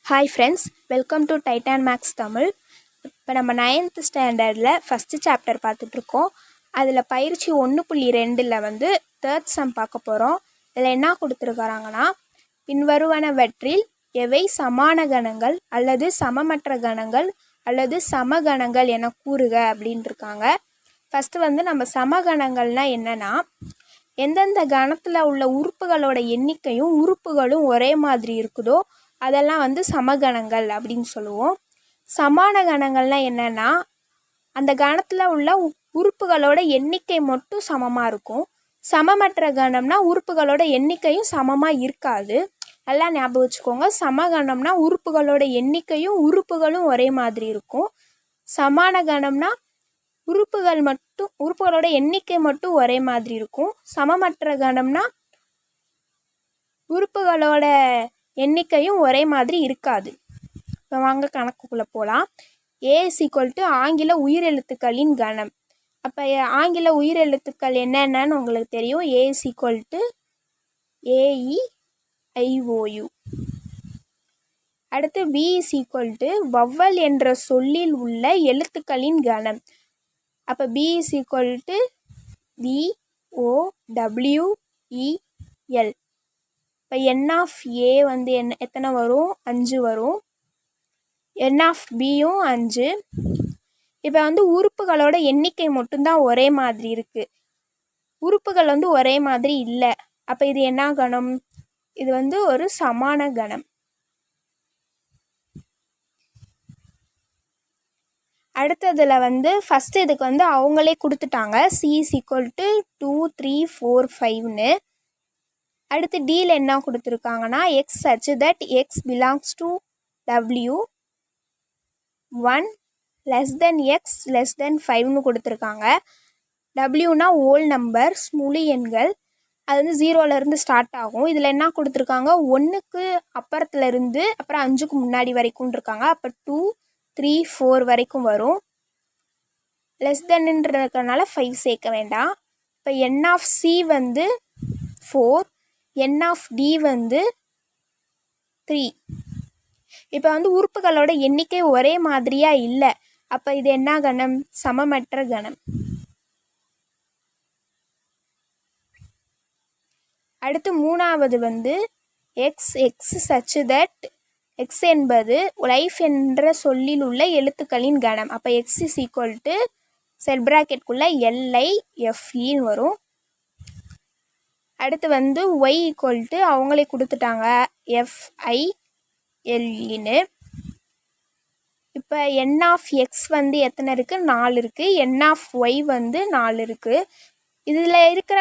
Hi friends, welcome to Titan Max Tamil. இப்போ நம்ம 9th ஸ்டாண்டர்டில் ஃபஸ்ட்டு சாப்டர் பார்த்துட்ருக்கோம். அதில் பயிற்சி 1.2 வந்து தேர்ட் சம் பார்க்க போகிறோம். இதில் என்ன கொடுத்துருக்குறாங்கன்னா, பின்வருவனவற்றில் எவை சமான கணங்கள் அல்லது சமமற்ற கணங்கள் அல்லது சமகணங்கள் என கூறுக அப்படின்ட்டு இருக்காங்க. ஃபஸ்ட்டு வந்து நம்ம சமகணங்கள்னால் என்னென்னா, எந்தெந்த கணத்தில் உள்ள உறுப்புகளோட எண்ணிக்கையும் உறுப்புகளும் ஒரே மாதிரி இருக்குதோ அதெல்லாம் வந்து சமகணங்கள் அப்படின்னு சொல்லுவோம். சமான கணங்கள்னால் என்னென்னா, அந்த கணத்தில் உள்ள உறுப்புகளோட எண்ணிக்கை மட்டும் சமமாக இருக்கும். சமமற்ற கணம்னா உறுப்புகளோட எண்ணிக்கையும் சமமாக இருக்காது. எல்லாம் ஞாபகம் வச்சுக்கோங்க. சமகணம்னா உறுப்புகளோட எண்ணிக்கையும் உறுப்புகளும் ஒரே மாதிரி இருக்கும். சமான கணம்னா உறுப்புகளோட எண்ணிக்கை மட்டும் ஒரே மாதிரி இருக்கும். சமமற்ற கணம்னா உறுப்புகளோட எண்ணிக்கையும் ஒரே மாதிரி இருக்காது. இப்போ வாங்க கணக்குக்குள்ளே போகலாம். A = ஆங்கில உயிரெழுத்துக்களின் கணம். அப்போ ஆங்கில உயிரெழுத்துக்கள் என்னென்னு உங்களுக்கு தெரியும். A = AEIOU. அடுத்து B = வவ்வல் என்ற சொல்லில் உள்ள எழுத்துக்களின் கணம். அப்போ B = VOWEL. இப்போ N(A) வந்து எத்தனை வரும்? 5 வரும். N(B)யும் 5. இப்போ வந்து உறுப்புகளோட எண்ணிக்கை மட்டும்தான் ஒரே மாதிரி இருக்குது. உறுப்புகள் வந்து ஒரே மாதிரி இல்லை. அப்போ இது என்ன கணம்? இது வந்து ஒரு சமான கணம். அடுத்ததில் வந்து ஃபஸ்ட்டு இதுக்கு வந்து அவங்களே கொடுத்துட்டாங்க. C = 2 3 4 5ன்னு. அடுத்து Dயில் என்ன கொடுத்துருக்காங்கன்னா, X such that X belongs to W 1 < X < 5ன்னு கொடுத்துருக்காங்க. Wனா ஓல் நம்பர்ஸ், முழு எண்கள். அது வந்து 0லேருந்து ஸ்டார்ட் ஆகும். இதில் என்ன கொடுத்துருக்காங்க, 1க்கு அப்புறத்துலேருந்து அப்புறம் 5க்கு முன்னாடி வரைக்கும் இருக்காங்க. அப்போ 2 3 4 வரைக்கும் வரும். லெஸ்தன்ன்றதுனால 5 சேர்க்க வேண்டாம். இப்போ N(C) வந்து 4, N(D) வந்து 3. இப்போ வந்து உறுப்புகளோட எண்ணிக்கை ஒரே மாதிரியாக இல்லை. அப்போ இது என்ன கணம்? சமமற்ற கணம். அடுத்து மூணாவது வந்து X such that X என்பது லைஃப் என்ற சொல்லில் உள்ள எழுத்துக்களின் கணம். அப்போ X = செல் பிராக்கெட்குள்ளே LIFEன்னு வரும். அடுத்து வந்து Y = அவங்களே கொடுத்துட்டாங்க, FILEன்னு. இப்போ N(X) வந்து எத்தனை இருக்குது? 4 இருக்குது. N(Y) வந்து 4 இருக்குது. இதில் இருக்கிற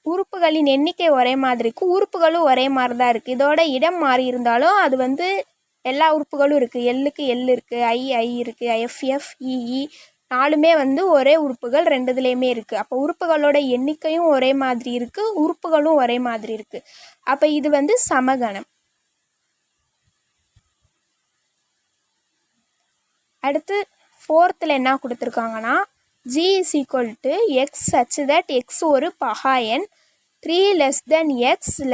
உறுப்புகளின் எண்ணிக்கை ஒரே மாதிரி இருக்குது. உறுப்புகளும் ஒரே மாதிரி தான் இருக்குது. இதோட இடம் மாறி இருந்தாலும் அது வந்து எல்லா உறுப்புகளும் இருக்குது. Lக்கு L இருக்குது, I இருக்குது, FFEE 4மே வந்து ஒரே உறுப்புகள் 2இதுலேயுமே இருக்குது. அப்போ உறுப்புகளோட எண்ணிக்கையும் ஒரே மாதிரி இருக்குது, உறுப்புகளும் ஒரே மாதிரி இருக்குது. அப்போ இது வந்து சமகணம். அடுத்து 4த்தில் என்ன கொடுத்துருக்காங்கன்னா, G = X such that X ஒரு பகா எண் 3 < X <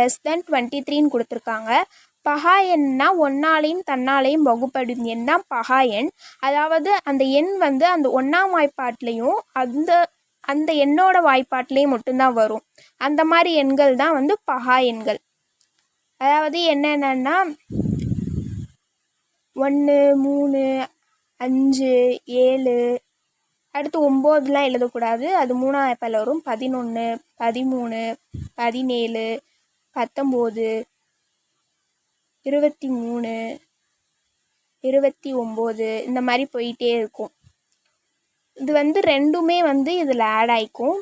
23ன்னு கொடுத்துருக்காங்க. பகா எண்ணா ஒன்னாலையும் தன்னாலையும் வகுப்படும் எண் தான் பகா எண். அதாவது அந்த எண் வந்து அந்த 1ஆம் வாய்ப்பாட்லேயும் அந்த எண்ணோட வாய்ப்பாட்லேயும் மட்டும்தான் வரும். அந்த மாதிரி எண்கள் தான் வந்து பகா எண்கள். அதாவது என்னென்னா 1 3 5 7, அடுத்து 9லாம் எழுதக்கூடாது. அது 3ஆம் வாய்ப்பால் வரும். 11 13 17 19 23 29 இந்த மாதிரி போயிட்டே இருக்கும். இது வந்து ரெண்டுமே வந்து இதில் ஆட் ஆகிக்கும்.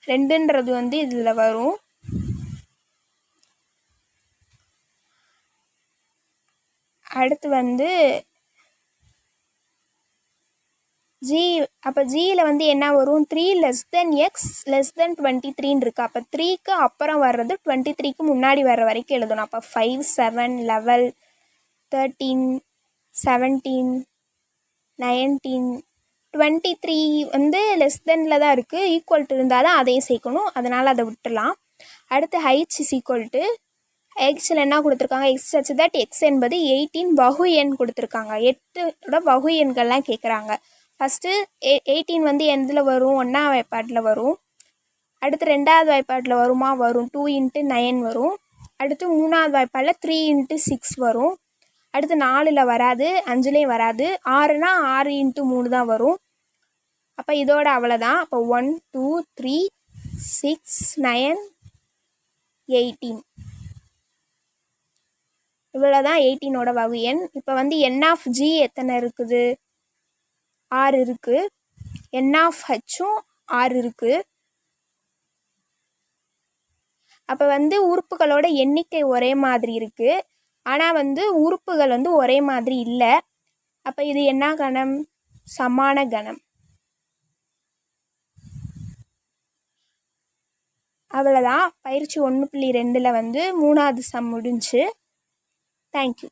2ன்றது வந்து இதில் வரும். அடுத்து வந்து G. அப்போ Gயில் வந்து என்ன வரும்? 3 < X < 23ன்னு இருக்குது. அப்போ 3க்கு அப்புறம் வர்றது 23க்கு முன்னாடி வர்ற வரைக்கும் எழுதணும். அப்போ 5 7 11 13 17 19 23 வந்து லெஸ்தனில் தான் இருக்குது. ஈக்குவல் டு இருந்தால் தான் அதையும் சேர்க்கணும். அதனால் அதை விட்டுடலாம். அடுத்து H = எக்ஸில் என்ன கொடுத்துருக்காங்க, எக்ஸ் சச் தட் எக்ஸ் என்பது 18 வகு எண் கொடுத்துருக்காங்க. 8ஓட வகு எண்கள்லாம் கேட்குறாங்க. ஃபஸ்ட்டு 18 வந்து எந்தில் வரும், 1ஆம் வாய்ப்பாட்டில் வரும். அடுத்து 2வது வாய்ப்பாட்டில் வருமா, வரும். 2 × 9 வரும். அடுத்து 3வது வாய்ப்பாட்டில் 3 × 6 வரும். அடுத்து 4ல் வராது, 5லேயும் வராது. 6னா 6 × 3 தான் வரும். அப்போ இதோட அவ்வளோதான். அப்போ 1 2 3 6 9 18 இவ்வளோதான் 18ஓட வகு எண். இப்போ வந்து என் ஆஃப் ஜி எத்தனை இருக்குது, 6 இருக்குது. என் ஆஃப் ஹச்சும் 6 இருக்குது. அப்போ வந்து உறுப்புகளோட எண்ணிக்கை ஒரே மாதிரி இருக்குது, ஆனால் வந்து உறுப்புகள் வந்து ஒரே மாதிரி இல்லை. அப்போ இது என்ன கணம், சமான கணம். அவ்வளோதான். பயிற்சி 1.2ல் வந்து 3வது சம் முடிஞ்சு. தேங்க்யூ.